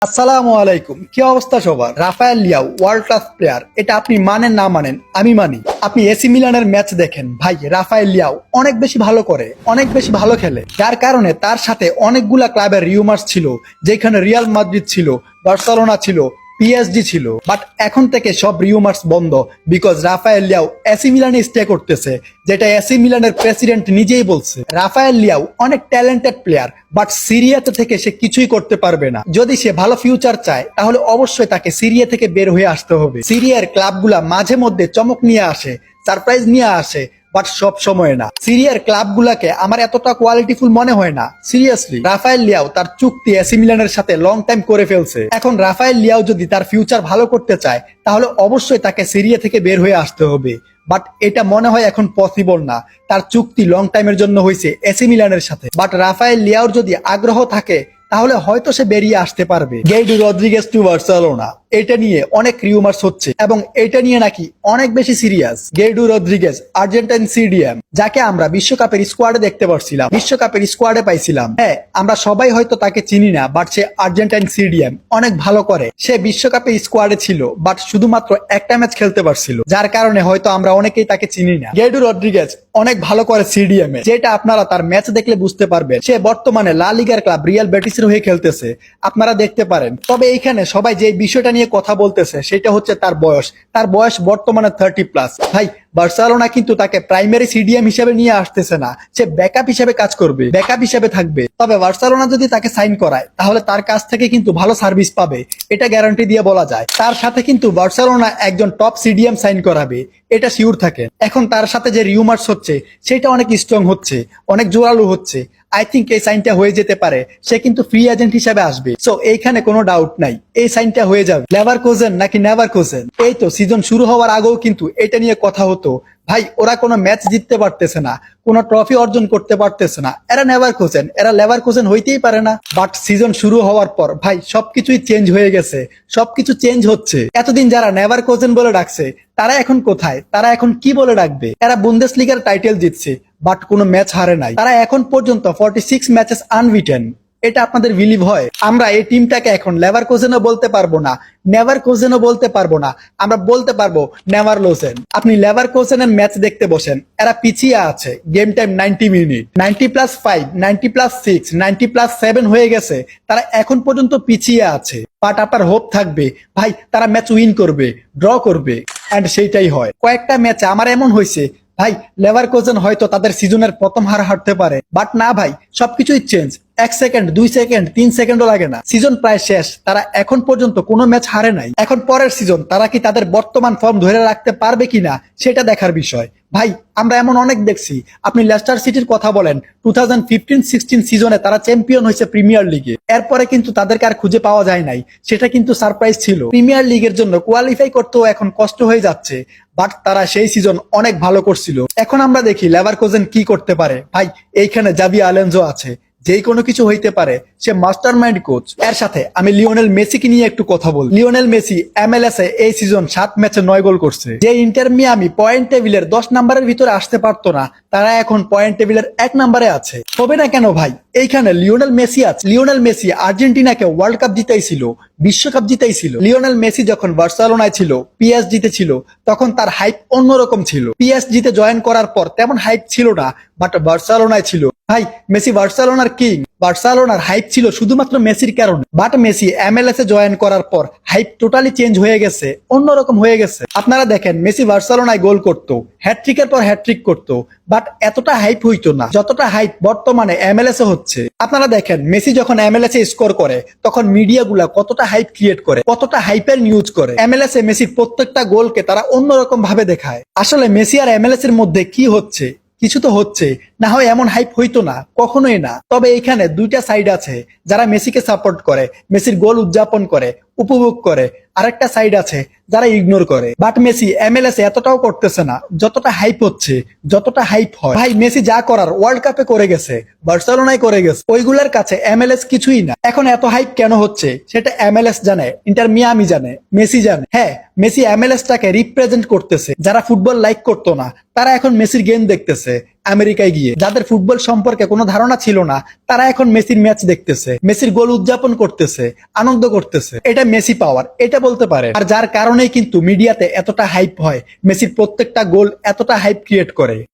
আসসালামু আলাইকুম, কি অবস্থা সবার? Rafael Leao world class player, এটা আপনি মানেন না মানেন আমি মানি। আপনি এসি মিলানের ম্যাচ দেখেন ভাই, রাফায়েল লিয়াও অনেক বেশি ভালো করে, অনেক বেশি ভালো খেলে, যার কারণে তার সাথে অনেকগুলা ক্লাবের রিউমার্স ছিল, যেখানে রিয়াল মাদ্রিদ ছিল, বার্সেলোনা ছিল, পিএসজি ছিল। বাট এখন থেকে সব রিউমার্স বন্ধ, বিকজ রাফায়েল লিয়াও এসি মিলানে স্টে করতেছে, যেটা এসি মিলানের প্রেসিডেন্ট নিজেই বলছে। রাফায়েল লিয়াও অনেক ট্যালেন্টেড প্লেয়ার, বাট সিরিয়াতে থেকে সে কিছুই করতে পারবে না। যদি সে ভালো ফিউচার চায় তাহলে অবশ্যই তাকে সিরিয়া থেকে বের হয়ে আসতে হবে। সিরিয়ার ক্লাবগুলা মাঝে মধ্যে চমক নিয়ে আসে, সারপ্রাইজ নিয়ে আসে, বাট সব সময় না। সিরিয়ার ক্লাবগুলাকে আমার এতটা কোয়ালিটিফুল মনে হয় না। সিরিয়াসলি, রাফায়েল লিয়াও তার চুক্তি এসি মিলানের সাথে লং টাইম করে ফেলছে। এখন রাফায়েল লিয়াও যদি তার ফিউচার ভালো করতে চায় তাহলে অবশ্যই তাকে সিরিয়া থেকে বের হয়ে আসতে হবে। বাট এটা মনে হয় এখন পসিবল না। তার চুক্তি লং টাইমের জন্য হয়েছে এসি মিলানের সাথে। বাট রাফায়েল লিয়াওর যদি আগ্রহ থাকে তাহলে হয়তো সে বেরিয়ে আসতে পারবে। গেইডু রদ্রিগেজ টু বার্সেলোনা, এটা নিয়ে অনেক রিউমার্স হচ্ছে এবং এটা নিয়ে নাকি অনেক বেশি সিরিয়াস। গেইডু রদ্রিগেজ আর্জেন্টাইন সিডিএম, যাকে আমরা বিশ্বকাপের স্কোয়াডে দেখতে পারছিলাম, বিশ্বকাপের স্কোয়াডে পাইছিলাম। হ্যাঁ, আমরা সবাই হয়তো তাকে চিনি না, বাট সে আর্জেন্টাইন সিডিএম অনেক ভালো করে। সে বিশ্বকাপের স্কোয়াডে ছিল, বাট শুধুমাত্র একটা ম্যাচ খেলতে পারছিল, যার কারণে হয়তো আমরা অনেকেই তাকে চিনি না। গেইডু রদ্রিগেজ অনেক ভালো করে সিডিএম এ, যেটা আপনারা তার ম্যাচ দেখলে বুঝতে পারবেন। সে বর্তমানে লা লিগার ক্লাব রিয়াল বেটিসের হয়ে খেলতেছে, আপনারা দেখতে পারেন। তবে এইখানে সবাই যে বিষয়টা নিয়ে কথা বলতেছে সেটা হচ্ছে তার বয়স। তার বয়স বর্তমানে 30+। ভাই, বার্সেলোনা কিন্তু তাকে প্রাইমারি সিডিএম হিসেবে নিয়ে আসতেছে না, সে ব্যাকআপ হিসেবে কাজ করবে, ব্যাকআপ হিসেবে থাকবে। তবে বার্সেলোনা যদি তাকে সাইন করায় তাহলে তার কাছ থেকে কিন্তু ভালো সার্ভিস পাবে, এটা গ্যারান্টি দিয়ে বলা যায়। তার সাথে কিন্তু বার্সেলোনা একজন টপ সিডিএম সাইন করাবে, এটা শিওর থাকে। এখন তার সাথে যে রিউমার্স হচ্ছে সেটা অনেক স্ট্রং হচ্ছে, অনেক জোরালো হচ্ছে। আই থিঙ্ক এই সাইনটা হয়ে যেতে পারে, সে কিন্তু ফ্রি এজেন্ট হিসেবে আসবে। সো এইখানে কোনো ডাউট নাই, এই সাইনটা হয়ে যাবে। লেভারকুজেন নাকি নেভারকুজেন, এই তো সিজন শুরু হওয়ার আগেও কিন্তু এটা নিয়ে কথা হতো। ভাই, ওরা কোনো ম্যাচ জিততে পারতেছে না, কোনো ট্রফি অর্জন করতে পারতেছে না, এরা নেভারকুজেন, এরা লেভারকুজেন হইতেই পারে না। বাট সিজন শুরু হওয়ার পর ভাই সবকিছুই চেঞ্জ হয়ে গেছে, সবকিছু চেঞ্জ হচ্ছে। এতদিন যারা নেভারকুজেন বলে ডাকছে তারা এখন কোথায়? তারা এখন কি বলে ডাকবে? এরা বুন্দেসলিগার টাইটেল জিতছে, বাট কোনো ম্যাচ হারে নাই। তারা এখন পর্যন্ত 46 ম্যাচেস আনবিটেন। এটা আপনাদের বিলিভ হয়? আমরা এই টিমটাকে এখন লেভারকুজেনও বলতে পারবো না, নেভারকুজেনও বলতে পারবো না, আমরা বলতে পারবো নেভারলোসেন। আপনি লেভারকুজেনের ম্যাচ দেখতে বসেন, এরা পিছিয়ে আছে। গেম টাইম 90 মিনিট, 90+5, 90+6, 90+7 হয়ে গেছে। তারা এখন পর্যন্ত পিছিয়ে আছে। বাট আপনার হোপ থাকবে ভাই তারা ম্যাচ উইন করবে, ড্র করবে, এন্ড সেইটাই হয়। কয়েকটা ম্যাচে আমার এমন হয়েছে ভাই লেভারকুজেন হয়তো তাদের সিজনের প্রথম হার হারতে পারে, বাট না ভাই, সবকিছুই চেঞ্জ। 1 সেকেন্ড, 2 সেকেন্ড, 3 সেকেন্ডও লাগে না, সিজন প্রায় শেষ, তারা এখন পর্যন্ত কোনো ম্যাচ হারে নাই। এখন পরের সিজন তারা কি তাদের বর্তমান ফর্ম ধরে রাখতে পারবে কিনা সেটা দেখার বিষয়। ভাই, আমরা এমন অনেক দেখছি। আপনি লেস্টার সিটির কথা বলেন, 2015-16 সিজনে তারা চ্যাম্পিয়ন হয়েছে প্রিমিয়ার লিগে, এরপরে কিন্তু তাদেরকে আর খুঁজে পাওয়া যায় নাই। সেটা কিন্তু সারপ্রাইজ ছিল। প্রিমিয়ার লিগের জন্য কোয়ালিফাই করতেও এখন কষ্ট হয়ে যাচ্ছে, বাট তারা সেই সিজন অনেক ভালো করছিল। এখন আমরা দেখি লেভারকুজেন কি করতে পারে। ভাই, এইখানে জাভি আলেনজো আছে, যেই কোনো কিছু হইতে পারে, সে মাস্টারমাইন্ড কোচ। এর সাথে আমি লিওনেল মেসিকে নিয়ে একটু কথা বলি। লিওনেল মেসি MLS এ এই সিজন 7 ম্যাচে 9 গোল করছে। যে ইন্টার মিয়ামি পয়েন্ট টেবিলের 10 নম্বরের ভিতরে আসতে পারতো না, তারা এখন পয়েন্ট টেবিলের 1 নম্বরে আছে। হবে না কেন ভাই? এইখানে লিওনেল মেসি আছে। লিওনেল মেসি আর্জেন্টিনাকে ওয়ার্ল্ড কাপ জিতাইছিল, বিশ্বকাপ জিতাইছিল। লিওনেল মেসি যখন বার্সেলোনায় ছিল, পিএসজিতে ছিল, তখন তার হাইপ অন্যরকম ছিল। পিএসজিতে জয়েন করার পর তেমন হাইপ ছিল না, বাট বার্সেলোনায় ছিল। ভাই, মেসি বার্সেলোনার কিং। বার্সেলোনার হাইপ ছিল শুধুমাত্র মেসির কারণে, but Messi MLS A join করার পর হাইপ টোটালি চেঞ্জ হয়ে গেছে, অন্যরকম হয়ে গেছে। আপনারা দেখেন, মেসি বার্সেলোনায় গোল করতো, হ্যাটট্রিকের পর হ্যাটট্রিক করতো, বাট এতটা হাইপ হইতো না যতটা হাইপ বর্তমানে MLS এ হচ্ছে। আপনারা দেখেন, মেসি যখন MLS এ স্কোর করে তখন মিডিয়াগুলা কতটা হাইপ ক্রিয়েট করে, কতটা হাইপের নিউজ করে। MLS এ মেসির প্রত্যেকটা গোলকে তারা অন্যরকম ভাবে দেখায়। আসলে মেসি আর MLS এর মধ্যে কি হচ্ছে? কিছু তো হচ্ছে, না হয় এমন হাইপ হইতো না, কখনোই না। তবে এখানে দুইটা সাইড আছে, যারা মেসিকে সাপোর্ট করে, মেসির গোল উদযাপন করে, উপভোগ করে। আরেকটা সাইড আছে যারা ইগনোর করে। বাট মেসি MLS এতটাও করতেছে না যতটা হাইপ হচ্ছে, যতটা হাইপ হয়। ভাই, মেসি যা করার ওয়ার্ল্ড কাপে করে গেছে, বার্সেলোনায় করে গেছে, ওইগুলার কাছে MLS কিছুই না। এখন এত হাইপ কেন হচ্ছে সেটা MLS জানে, ইন্টার মিয়ামি জানে, মেসি জানে। হ্যাঁ, মেসি MLS টাকে রিপ্রেজেন্ট করতেছে। যারা ফুটবল লাইক করতো না তারা এখন মেসির গেম দেখতেছে, আমেরিকায় গিয়ে। যাদের ফুটবল সম্পর্কে কোনো ধারণা ছিল না, তারা এখন মেসির ম্যাচ দেখতেছে, মেসির গোল উদযাপন করতেছে, আনন্দ করতেছে। এটা মেসি পাওয়ার, এটা বলতে পারে। আর যার কারণেই কিন্তু মিডিয়াতে এতটা হাইপ হয়, মেসির প্রত্যেকটা গোল এতটা হাইপ ক্রিয়েট করে।